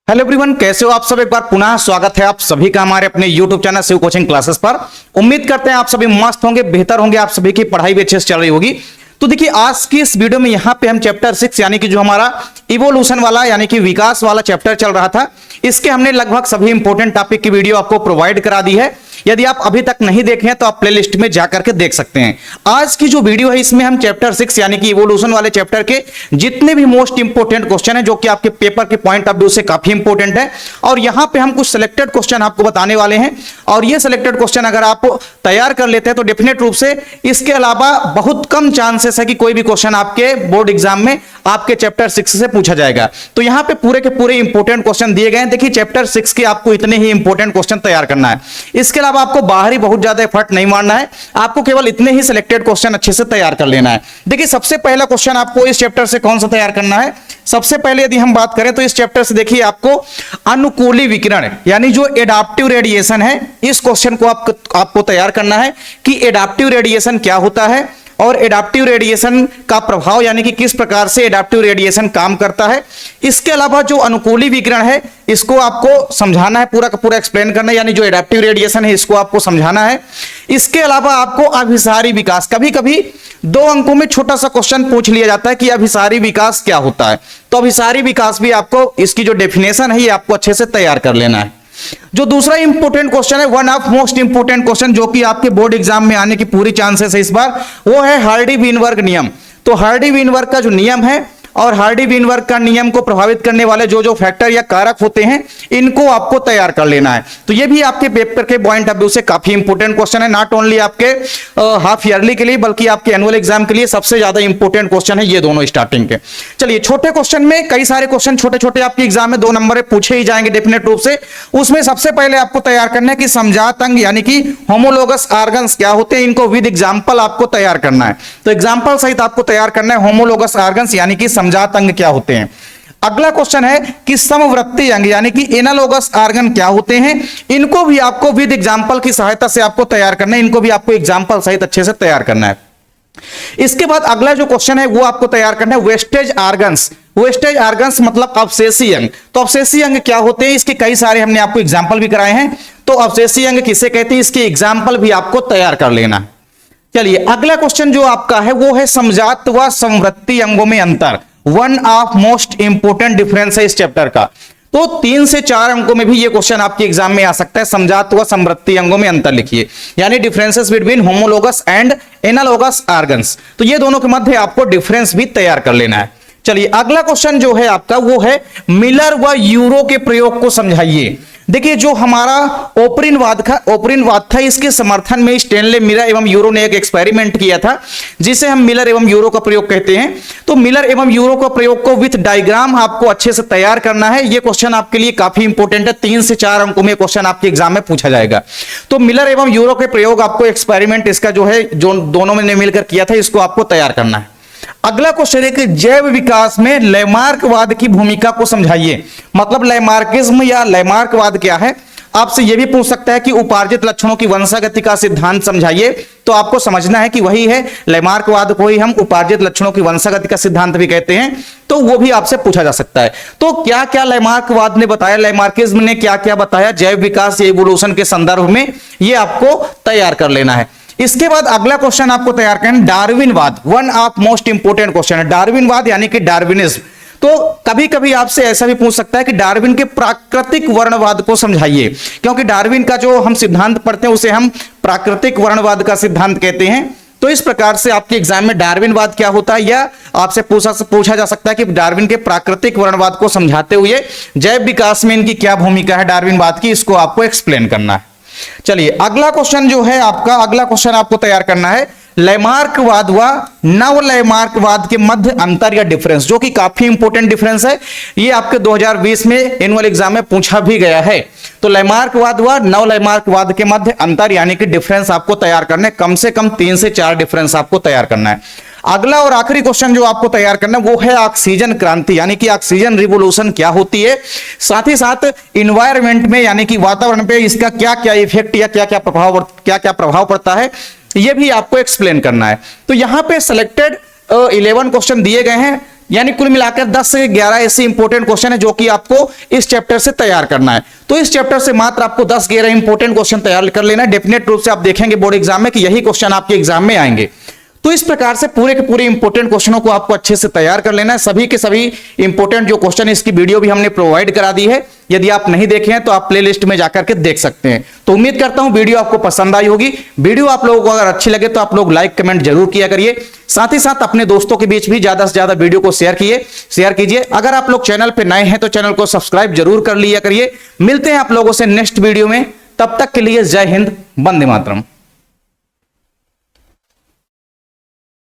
Hello everyone, कैसे हो आप सब। एक बार पुनः स्वागत है आप सभी का हमारे अपने YouTube channel Shiv coaching classes पर। उम्मीद करते हैं आप सभी मस्त होंगे, बेहतर होंगे, आप सभी की पढ़ाई भी अच्छे से चल रही होगी। तो देखिए, आज की इस वीडियो में यहाँ पे हम चैप्टर 6 यानी कि जो हमारा इवोल्यूशन वाला यानी कि विकास वाला चैप्टर चल रहा था, इसके हमने लगभग सभी इंपॉर्टेंट टॉपिक की वीडियो आपको प्रोवाइड करा दी है। यदि आप अभी तक नहीं देखे हैं तो आप प्लेलिस्ट में जाकर के देख सकते हैं। आज की जो वीडियो है इसमें हम चैप्टर 6 यानी कि इवोल्यूशन वाले चैप्टर के जितने भी मोस्ट इंपोर्टेंट क्वेश्चन है जो कि आपके पेपर के पॉइंट ऑफ व्यू से काफी इंपोर्टेंट है, और यहां पे हम कुछ सिलेक्टेड क्वेश्चन आपको बताने वाले हैं। और ये सिलेक्टेड क्वेश्चन अगर आप तैयार कर लेते हैं तो डेफिनेट रूप से इसके अलावा बहुत कम चांसेस है कि कोई भी क्वेश्चन आपके बोर्ड एग्जाम में आपके चैप्टर 6 से पूछा जाएगा। तो यहां पे पूरे के पूरे इंपोर्टेंट क्वेश्चन दिए गए हैं। देखिए, चैप्टर 6 के आपको इतने ही इंपोर्टेंट क्वेश्चन तैयार करना है। इसके अलावा आपको बाहरी बहुत ज्यादा एफर्ट नहीं मारना है, आपको केवल इतने ही सिलेक्टेड क्वेश्चन अच्छे से तैयार कर लेना है। देखिए, सबसे पहला क्वेश्चन आपको इस चैप्टर से कौन सा तैयार करना है। सबसे पहले यदि हम बात करें तो इस चैप्टर से देखिए, आपको अनुकूली विकिरण यानी जो एडाप्टिव रेडिएशन है, इस क्वेश्चन को आपको तैयार करना है कि एडाप्टिव रेडिएशन क्या होता है और एडाप्टिव रेडिएशन का प्रभाव यानी कि किस प्रकार से एडाप्टिव रेडिएशन काम करता है। इसके अलावा जो अनुकूली विकिरण है इसको आपको समझाना है, पूरा का पूरा एक्सप्लेन करना है, यानी जो एडाप्टिव रेडिएशन है इसको आपको समझाना है। इसके अलावा आपको अभिसारी विकास, कभी कभी 2 अंकों में छोटा सा क्वेश्चन पूछ लिया जाता है कि अभिसारी विकास क्या होता है, तो अभिसारी विकास भी आपको इसकी जो डेफिनेशन है ये आपको अच्छे से तैयार कर लेना है। जो दूसरा इंपोर्टेंट क्वेश्चन है, one of most important question जो कि आपके बोर्ड एग्जाम में आने की पूरी चांसेस है इस बार, वो है हार्डी-वीनबर्ग नियम। तो हार्डी-वीनबर्ग का जो नियम है और हार्डी-वीनबर्ग का नियम को प्रभावित करने वाले जो जो फैक्टर या कारक होते हैं इनको आपको तैयार कर लेना है। तो ये भी आपके पेपर के पॉइंट ऑफ व्यू से काफी इंपोर्टेंट क्वेश्चन है, नॉट ओनली आपके हाफ ईयरली के लिए बल्कि आपके एनुअल एग्जाम के लिए सबसे ज्यादा इंपोर्टेंट क्वेश्चन है ये दोनों स्टार्टिंग के। चलिए, छोटे क्वेश्चन में कई सारे क्वेश्चन छोटे छोटे आपके एग्जाम में 2 नंबर पूछे ही जाएंगे डेफिनेट रूप से। उसमें सबसे पहले आपको तैयार करना है कि समजात अंग यानी कि होमोलोगस ऑर्गन्स क्या होते हैं, इनको विद एग्जाम्पल आपको तैयार करना है। तो एग्जाम्पल सहित आपको तैयार करना है होमोलोगस ऑर्गन्स यानी कि समजात अंग क्या होते हैं। अगला क्वेश्चन है कि समवर्ती अंग यानी कि एनालोगस ऑर्गन क्या होते हैं, इनको भी आपको विद एग्जांपल की सहायता से आपको तैयार करना है, इनको भी आपको एग्जांपल सहित अच्छे से तैयार करना है। इसके बाद अगला जो क्वेश्चन है वो आपको तैयार करना है वेस्टेज ऑर्गन्स। वेस्टेज ऑर्गन्स मतलब अवशेषी अंग। तो अवशेषी अंग क्या होते हैं, इसके कई सारे हमने आपको एग्जाम्पल भी कराए हैं। तो अवशेषी अंग किसे कहते हैं, इसके एग्जाम्पल भी आपको तैयार कर लेना है। चलिए, अगला क्वेश्चन जो आपका है वो है समजात व समवृत्ति अंगों में अंतर। One of most important difference है इस चैप्टर का। तो 3 से 4 अंकों में भी ये क्वेश्चन आपके एग्जाम में आ सकता है। समजात व समवृत्ति अंगों में अंतर लिखिए, यानी differences between homologous and analogous organs. तो ये दोनों के मध्य आपको डिफरेंस भी तैयार कर लेना है। चलिए, अगला क्वेश्चन जो है आपका वो है मिलर व यूरो के प्रयोग को समझाइए। देखिए, जो हमारा ओपरिनवाद था इसके समर्थन में स्टैनले मिलर एवं यूरो ने एक एक्सपेरिमेंट किया था जिसे हम मिलर एवं यूरो का प्रयोग कहते हैं। तो मिलर एवं यूरो का प्रयोग को विथ डायग्राम आपको अच्छे से तैयार करना है। यह क्वेश्चन आपके लिए काफी इंपॉर्टेंट है, 3 से 4 अंकों में क्वेश्चन आपके एग्जाम में पूछा जाएगा। तो मिलर एवं यूरो के प्रयोग आपको एक्सपेरिमेंट इसका जो है जो दोनों ने मिलकर किया था इसको आपको तैयार करना है। अगला क्वेश्चन है कि जैव विकास में लैमार्कवाद की भूमिका को समझाइए। मतलब लैमार्किज्म या लैमार्कवाद क्या है, आपसे यह भी पूछ सकता है कि उपार्जित लक्षणों की वंशागति का सिद्धांत समझाइए। तो आपको समझना है कि वही है, लैमार्कवाद को ही हम उपार्जित लक्षणों की वंशागति का सिद्धांत भी कहते हैं। तो वो भी आपसे पूछा जा सकता है। तो क्या क्या लैमार्कवाद ने बताया, लैमार्किज्म ने क्या क्या बताया जैव विकास या इवोल्यूशन के संदर्भ में, ये आपको तैयार कर लेना है। इसके बाद अगला क्वेश्चन आपको तैयार करना है डार्विनवाद। One of most important question है डार्विनवाद यानी कि डार्विनिज्म। तो कभी कभी आपसे ऐसा भी पूछ सकता है कि डार्विन के प्राकृतिक वर्णवाद को समझाइए, क्योंकि डार्विन का जो हम सिद्धांत पढ़ते हैं उसे हम प्राकृतिक वर्णवाद का सिद्धांत कहते हैं। तो इस प्रकार से आपके एग्जाम में डार्विनवाद क्या होता है या आपसे पूछा जा सकता है कि डार्विन के प्राकृतिक वर्णवाद को समझाते हुए जैव विकास में इनकी क्या भूमिका है डार्विनवाद की, इसको आपको एक्सप्लेन करना है। चलिए, अगला क्वेश्चन जो है आपका, अगला क्वेश्चन आपको तैयार करना है लैमार्कवाद व नव लैमार्कवाद के मध्य अंतर या डिफरेंस, जो कि काफी इंपोर्टेंट डिफरेंस है। ये आपके 2020 में एनुअल एग्जाम में पूछा भी गया है। तो लैमार्कवाद व नव लैमार्कवाद के मध्य अंतर यानी कि डिफरेंस आपको तैयार करना है। कम से कम 3 से 4 डिफरेंस आपको तैयार करना है। अगला और आखिरी क्वेश्चन जो आपको तैयार करना है वो है ऑक्सीजन क्रांति यानी कि ऑक्सीजन रिवोल्यूशन क्या होती है, साथ ही साथ इन्वायरमेंट में यानी कि वातावरण पे इसका क्या क्या इफेक्ट या क्या क्या प्रभाव पड़ता है, ये भी आपको एक्सप्लेन करना है। तो यहां पे सिलेक्टेड 11 क्वेश्चन दिए गए हैं। यानी कुल मिलाकर 10 से 11 ऐसे इंपॉर्टेंट क्वेश्चन है जो कि आपको इस चैप्टर से तैयार करना है। तो इस चैप्टर से मात्र आपको 10-11 इंपॉर्टेंट क्वेश्चन तैयार कर लेना है। डेफिनेट रूप से आप देखेंगे बोर्ड एग्जाम में कि यही क्वेश्चन आपके एग्जाम में आएंगे। तो इस प्रकार से पूरे के पूरे इंपॉर्टेंट क्वेश्चनों को आपको अच्छे से तैयार कर लेना है। सभी के सभी इंपॉर्टेंट जो क्वेश्चन है इसकी वीडियो भी हमने प्रोवाइड करा दी है। यदि आप नहीं देखे हैं तो आप प्लेलिस्ट में जाकर के देख सकते हैं। तो उम्मीद करता हूं वीडियो आपको पसंद आई होगी। वीडियो आप लोगों को अगर अच्छी लगे तो आप लोग लाइक कमेंट जरूर किया करिए। साथ ही साथ अपने दोस्तों के बीच भी ज्यादा से ज्यादा वीडियो को शेयर कीजिए। अगर आप लोग चैनल पर नए हैं तो चैनल को सब्सक्राइब जरूर कर लिया करिए। मिलते हैं आप लोगों से नेक्स्ट वीडियो में, तब तक के लिए जय हिंद, वंदे मातरम।